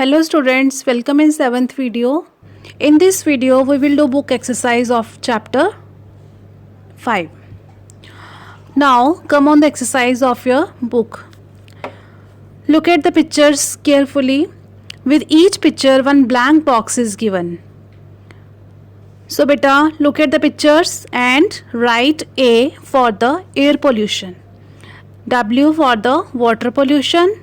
Hello students, welcome in 7th video. In this video we will do book exercise of chapter 5. Now come on the exercise of your book. Look at the pictures carefully. With each picture one blank box is given. So beta, look at the pictures and write A for the air pollution, W for the water pollution,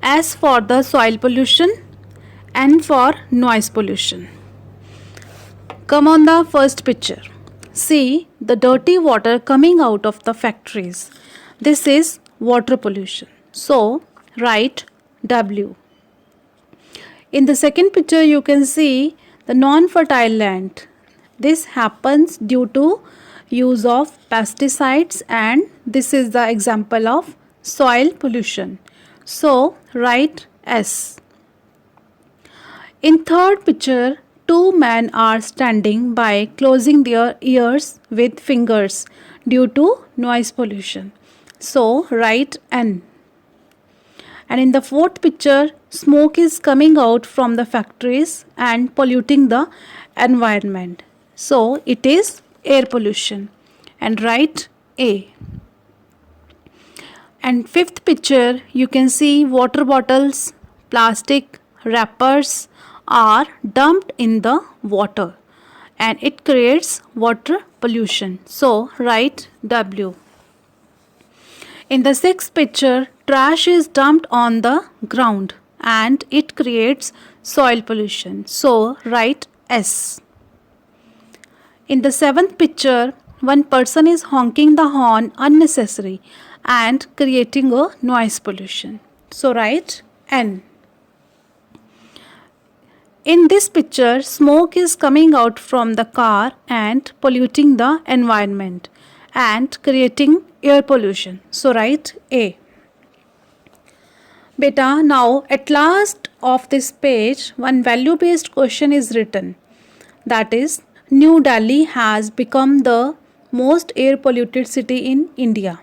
S for the soil pollution, N for noise pollution. Come on the first picture. See the dirty water coming out of the factories. This is water pollution. So write W. In the second picture you can see the non-fertile land. This happens due to use of pesticides, and this is the example of soil pollution. So write S. In third picture, two men are standing by closing their ears with fingers due to noise pollution. So write N. And in the fourth picture, smoke is coming out from the factories and polluting the environment. So it is air pollution, and write A. And fifth picture, you can see water bottles, plastic wrappers are dumped in the water and it creates water pollution. So write W. In the sixth picture, trash is dumped on the ground and it creates soil pollution. So write S. In the seventh picture, one person is honking the horn unnecessary and creating a noise pollution. So write N. In this picture, smoke is coming out from the car and polluting the environment and creating air pollution. So write A. Beta, now at last of this page, one value-based question is written. That is, New Delhi has become the most air polluted city in India.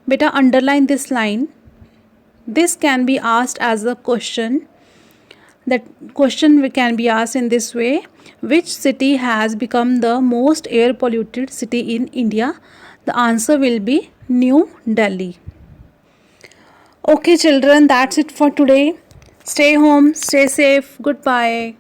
Beta, underline this line. This can be asked as a question. That question can be asked in this way: which city has become the most air polluted city in India? The answer will be New Delhi. Okay children, that's it for today. Stay home, stay safe. Goodbye.